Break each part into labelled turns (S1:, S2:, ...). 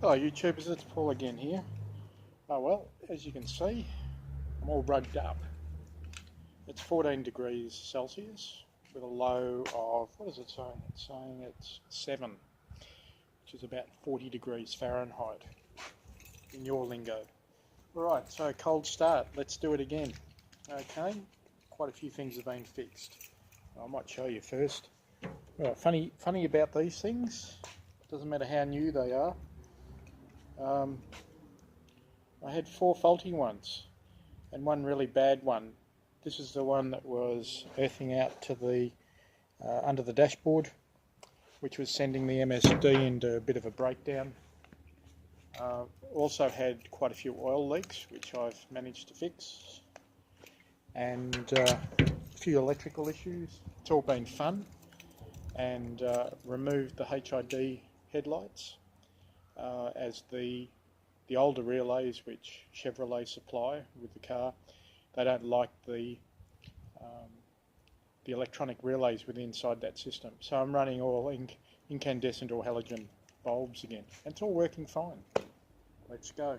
S1: Hello YouTubers, it's Paul again here. Oh well, as you can see, I'm all rugged up. It's 14 degrees Celsius with a low of, what is it saying? It's saying it's 7, which is about 40 degrees Fahrenheit in your lingo. Alright, so cold start, let's do it again. Okay, quite a few things have been fixed. I might show you first. Well, funny about these things, doesn't matter how new they are. I had 4 faulty ones and one really bad one. This is the one that was earthing out to the under the dashboard, which was sending the MSD into a bit of a breakdown. Also had quite a few oil leaks, which I've managed to fix, and a few electrical issues. It's all been fun, and removed the HID headlights. As the older relays which Chevrolet supply with the car, they don't like the electronic relays within inside that system. So I'm running all incandescent or halogen bulbs again, and it's all working fine. Let's go.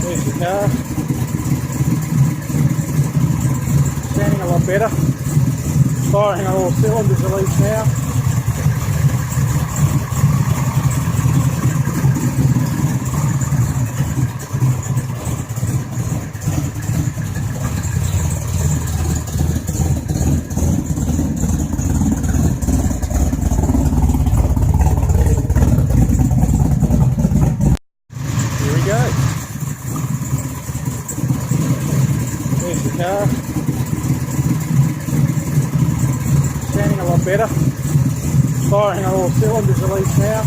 S1: There's the car, standing a lot better, firing on all cylinders at least now. There's the car, standing a lot better, firing on all cylinders at least now.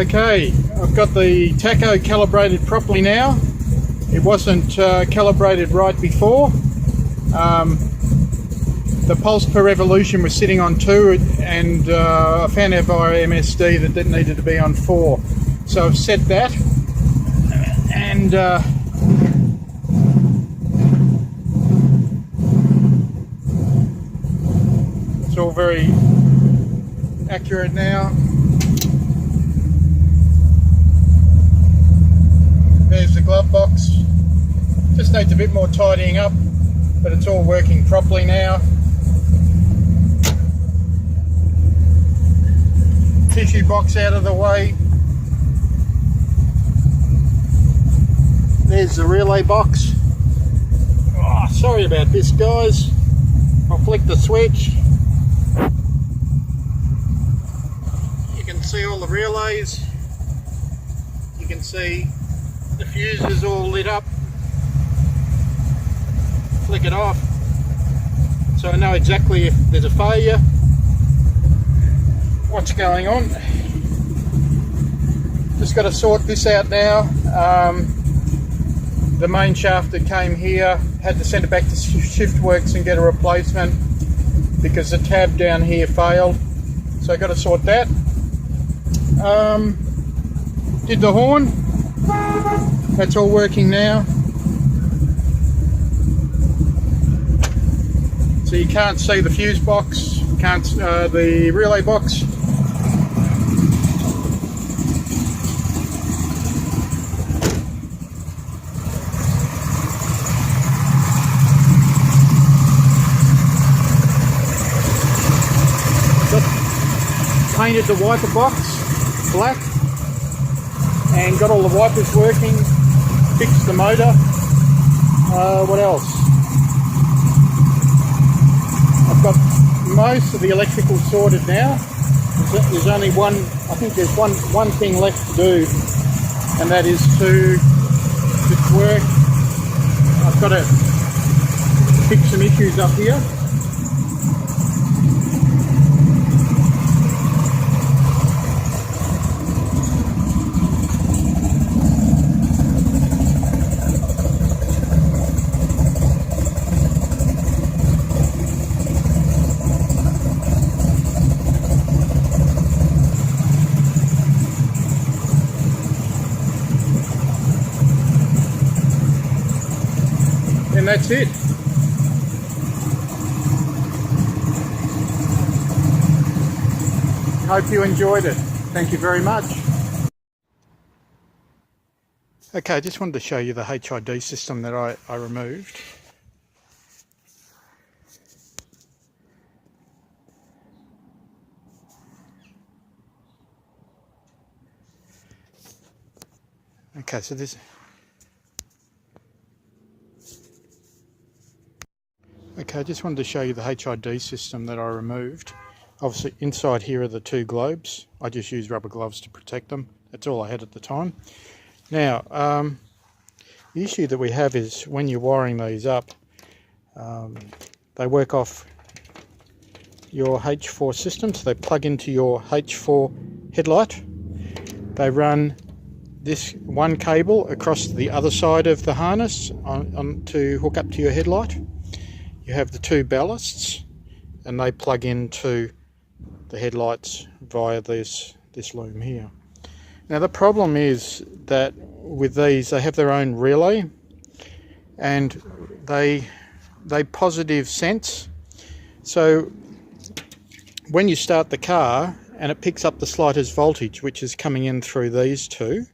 S1: Okay, I've got the tacho calibrated properly now. It wasn't calibrated right before. The pulse per revolution was sitting on 2, and I found out via MSD that it needed to be on 4. So I've set that, and it's all very accurate now. There's the glove box. Just needs a bit more tidying up, but it's all working properly now. Tissue box out of the way. There's the relay box. Oh, sorry about this, guys. I'll flick the switch. You can see all the relays. You can see the fuse is all lit up. Flick it off, so I know exactly if there's a failure, what's going on. Just got to sort this out now. The main shaft that came here, had to send it back to Shiftworks and get a replacement because the tab down here failed, so I got to sort that. Did the horn. That's all working now. So you can't see the fuse box, can't the relay box. Painted the wiper box black and got all the wipers working. Fixed the motor. What else? I've got most of the electrical sorted now. There's only one, I think there's one thing left to do, and that is to work. I've got to fix some issues up here. And that's it. Hope you enjoyed it. Thank you very much. Okay, I just wanted to show you the HID system that I removed. Okay, so this. Okay, I just wanted to show you the HID system that I removed. Obviously inside here are the 2 globes. I just used rubber gloves to protect them. That's all I had at the time. Now, the issue that we have is when you're wiring these up, they work off your H4 system, so they plug into your H4 headlight. They run this one cable across the other side of the harness to hook up to your headlight. You have the 2 ballasts, and they plug into the headlights via this loom here. Now the problem is that with these, they have their own relay, and they positive sense. So when you start the car and it picks up the slightest voltage, which is coming in through these 2,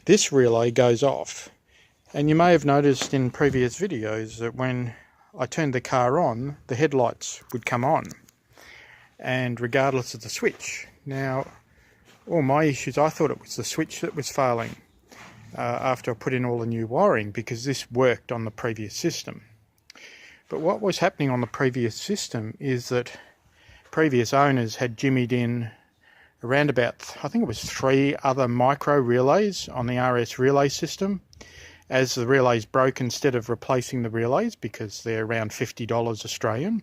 S1: this relay goes off. And you may have noticed in previous videos that when I turned the car on, the headlights would come on, and regardless of the switch. Now, all my issues, I thought it was the switch that was failing after I put in all the new wiring, because this worked on the previous system. But what was happening on the previous system is that previous owners had jimmied in around about, I think it was 3 other micro relays on the RS relay system. As the relays broke, instead of replacing the relays, because they're around $50 Australian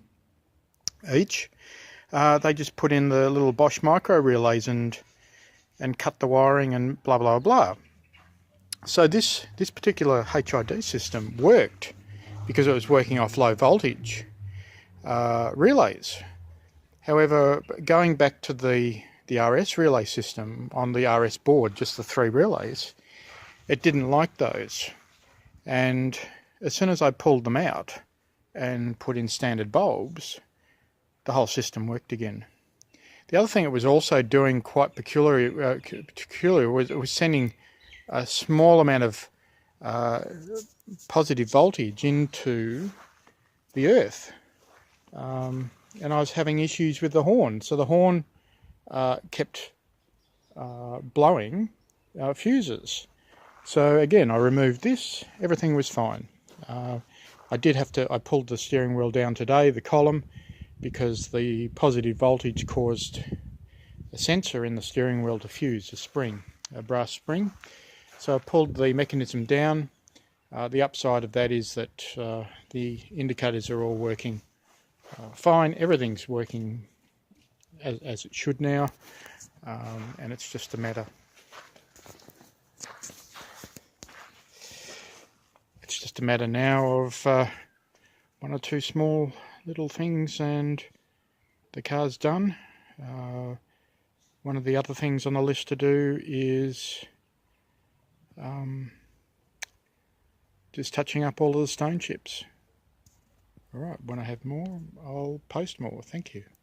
S1: each, they just put in the little Bosch micro relays and cut the wiring and blah blah blah. So this particular HID system worked because it was working off low voltage relays. However, going back to the RS relay system on the RS board, just the 3 relays, it didn't like those. And as soon as I pulled them out and put in standard bulbs, the whole system worked again. The other thing it was also doing quite peculiar was it was sending a small amount of positive voltage into the earth. And I was having issues with the horn. So the horn kept blowing fuses. So again, I removed this, everything was fine. I pulled the steering wheel down today, the column, because the positive voltage caused a sensor in the steering wheel to fuse, a brass spring. So I pulled the mechanism down. The upside of that is that the indicators are all working fine. Everything's working as it should now, and it's just a matter now of 1 or 2 small little things and the car's done. One of the other things on the list to do is just touching up all of the stone chips. Alright, when I have more, I'll post more. Thank you.